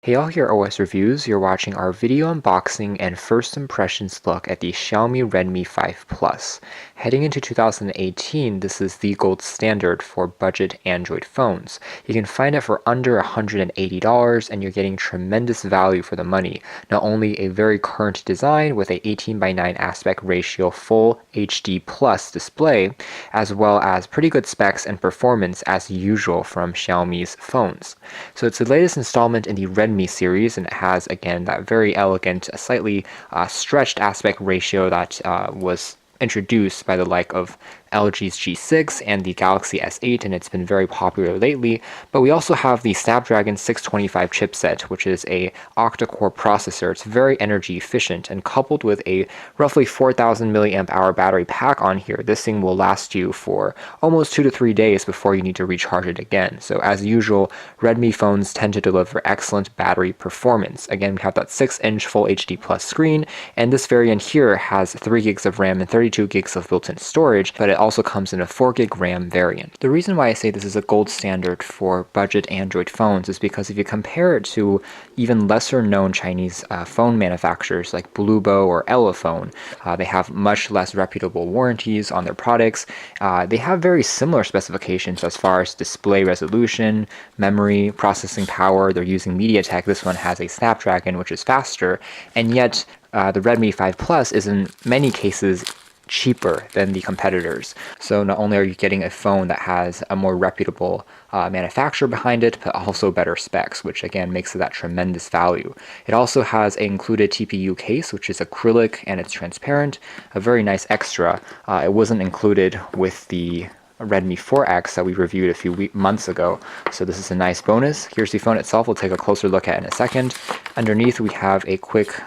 Hey all, here OS Reviews. You're watching our video unboxing and first impressions look at the Xiaomi Redmi 5 Plus. Heading into 2018, this is the gold standard for budget Android phones. You can find it for under $180 and you're getting tremendous value for the money. Not only a very current design with a 18:9 aspect ratio full HD plus display, as well as pretty good specs and performance as usual from Xiaomi's phones. So it's the latest installment in the Redmi series, and it has, again, that very elegant, slightly stretched aspect ratio that was introduced by the like of LG's G6 and the Galaxy S8, and it's been very popular lately. But we also have the Snapdragon 625 chipset, which is a octa-core processor. It's very energy efficient, and coupled with a roughly 4,000 milliamp hour battery pack on here, this thing will last you for almost 2 to 3 days before you need to recharge it again. So as usual, Redmi phones tend to deliver excellent battery performance. Again, we have that 6-inch Full HD Plus screen, and this variant here has 3 gigs of RAM and 32 gigs of built-in storage, but it also comes in a 4 gig RAM variant. The reason why I say this is a gold standard for budget Android phones is because if you compare it to even lesser known Chinese phone manufacturers like Bluebo or Elephone, they have much less reputable warranties on their products. They have very similar specifications as far as display resolution, memory, processing power. They're using MediaTek. This one has a Snapdragon, which is faster, and yet the Redmi 5 Plus is in many cases cheaper than the competitors. So not only are you getting a phone that has a more reputable manufacturer behind it, but also better specs, which again makes it that tremendous value. It also has an included TPU case, which is acrylic and it's transparent, a very nice extra. It wasn't included with the Redmi 4X that we reviewed a few months ago. So this is a nice bonus. Here's the phone itself. We'll take a closer look at it in a second. Underneath we have a quick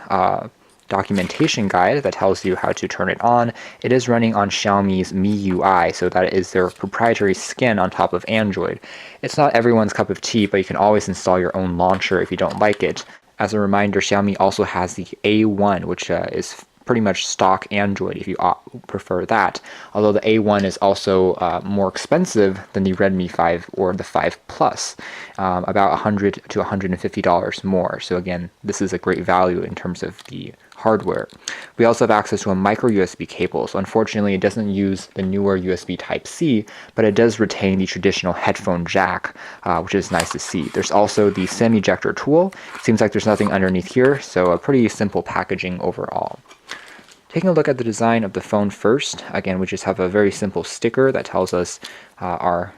documentation guide that tells you how to turn it on. It is running on Xiaomi's MIUI, so that is their proprietary skin on top of Android. It's not everyone's cup of tea, but you can always install your own launcher if you don't like it. As a reminder, Xiaomi also has the A1, which is pretty much stock Android if you prefer that. Although the A1 is also more expensive than the Redmi 5 or the 5 Plus, about $100 to $150 more. So again, this is a great value in terms of the hardware. We also have access to a micro USB cable. So unfortunately, it doesn't use the newer USB Type-C, but it does retain the traditional headphone jack, which is nice to see. There's also the SIM ejector tool. Seems like there's nothing underneath here, so a pretty simple packaging overall. Taking a look at the design of the phone first, again, we just have a very simple sticker that tells us our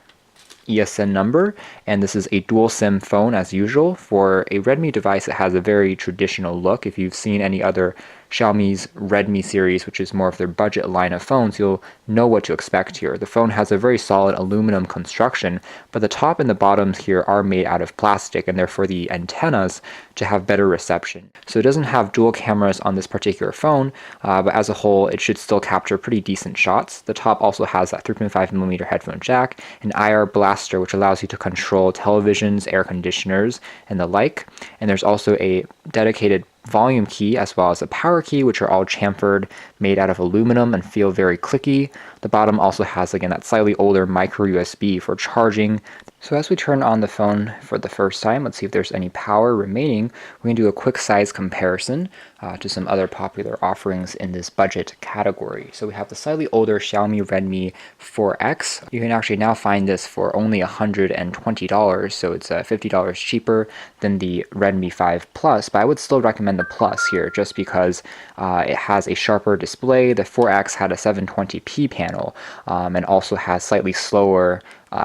ESN number, and this is a dual SIM phone as usual. For a Redmi device, it has a very traditional look. If you've seen any other Xiaomi's Redmi series, which is more of their budget line of phones, you'll know what to expect here. The phone has a very solid aluminum construction, but the top and the bottoms here are made out of plastic, and therefore the antennas to have better reception. So it doesn't have dual cameras on this particular phone, but as a whole, it should still capture pretty decent shots. The top also has that 3.5mm headphone jack, an IR blaster, which allows you to control televisions, air conditioners, and the like. And there's also a dedicated volume key as well as a power key, which are all chamfered, made out of aluminum and feel very clicky. The bottom also has, again, that slightly older micro USB for charging. So as we turn on the phone for the first time, let's see if there's any power remaining. We're going to do a quick size comparison to some other popular offerings in this budget category. So we have the slightly older Xiaomi Redmi 4X. You can actually now find this for only $120, so it's $50 cheaper than the Redmi 5 Plus, but I would still recommend the Plus here just because it has a sharper display. The 4X had a 720p panel and also has slightly slower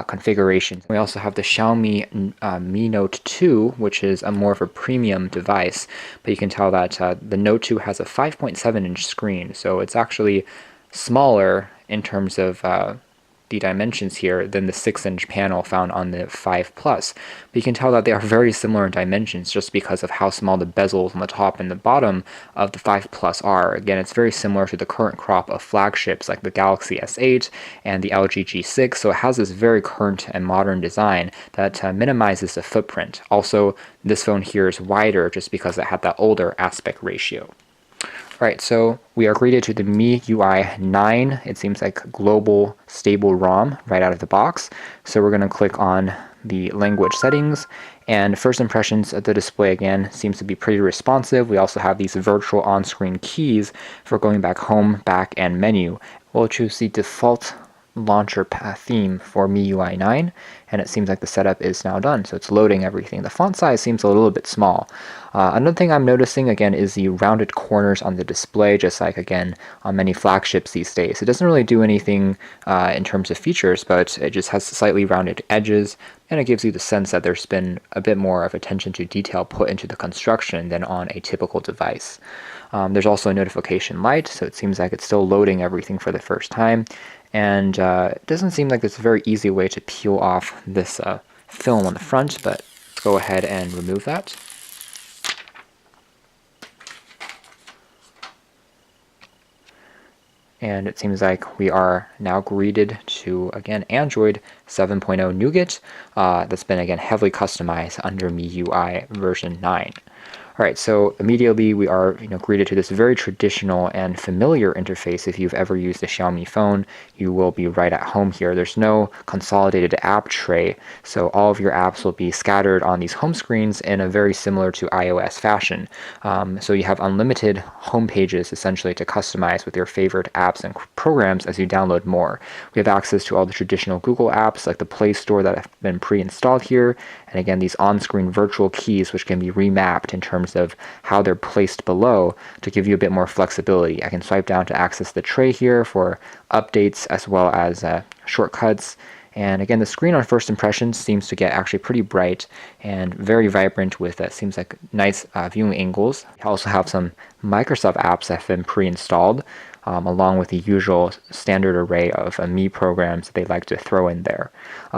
configuration. We also have the Xiaomi Mi Note 2, which is a more of a premium device, but you can tell that the Note 2 has a 5.7-inch screen, so it's actually smaller in terms of the dimensions here than the 6-inch panel found on the 5 Plus. But you can tell that they are very similar in dimensions just because of how small the bezels on the top and the bottom of the 5 Plus are. Again, it's very similar to the current crop of flagships like the Galaxy S8 and the LG G6, so it has this very current and modern design that minimizes the footprint. Also, this phone here is wider just because it had that older aspect ratio. Right, so we are greeted to the MIUI 9. It seems like global stable ROM right out of the box. So we're going to click on the language settings, and first impressions of the display again seems to be pretty responsive. We also have these virtual on-screen keys for going back home, back, and menu. We'll choose the default launcher path theme for MIUI 9, and it seems like the setup is now done, so it's loading everything. The font size seems a little bit small. Another thing I'm noticing again is the rounded corners on the display, just like again on many flagships these days. It doesn't really do anything in terms of features, but it just has slightly rounded edges, and it gives you the sense that there's been a bit more of attention to detail put into the construction than on a typical device. There's also a notification light, so it seems like it's still loading everything for the first time. And it doesn't seem like there's a very easy way to peel off this film on the front, but let's go ahead and remove that. And it seems like we are now greeted to, again, Android 7.0 Nougat that's been, again, heavily customized under MIUI version 9. All right, so immediately we are greeted to this very traditional and familiar interface. If you've ever used a Xiaomi phone, you will be right at home here. There's no consolidated app tray, so all of your apps will be scattered on these home screens in a very similar to iOS fashion. So you have unlimited home pages essentially to customize with your favorite apps and programs as you download more. We have access to all the traditional Google apps like the Play Store that have been pre-installed here, and again these on-screen virtual keys which can be remapped in terms of how they're placed below to give you a bit more flexibility. I can swipe down to access the tray here for updates as well as shortcuts. And again, the screen on first impressions seems to get actually pretty bright and very vibrant with seems like nice viewing angles. You also have some Microsoft apps that have been pre-installed, along with the usual standard array of Mi programs that they like to throw in there.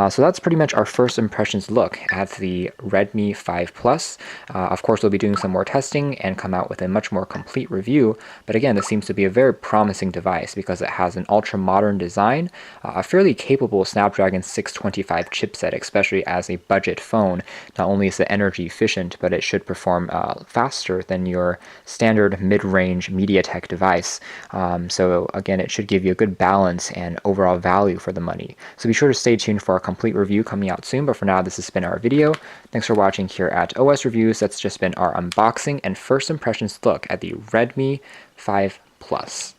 So that's pretty much our first impressions look at the Redmi 5 Plus. Of course, we'll be doing some more testing and come out with a much more complete review, but again, this seems to be a very promising device because it has an ultra-modern design, a fairly capable Snapdragon 625 chipset, especially as a budget phone. Not only is it energy efficient, but it should perform faster than your standard mid-range MediaTek device. So again, it should give you a good balance and overall value for the money. So be sure to stay tuned for our complete review coming out soon, but for now, this has been our video. Thanks for watching here at OS Reviews. That's just been our unboxing and first impressions look at the Redmi 5 Plus.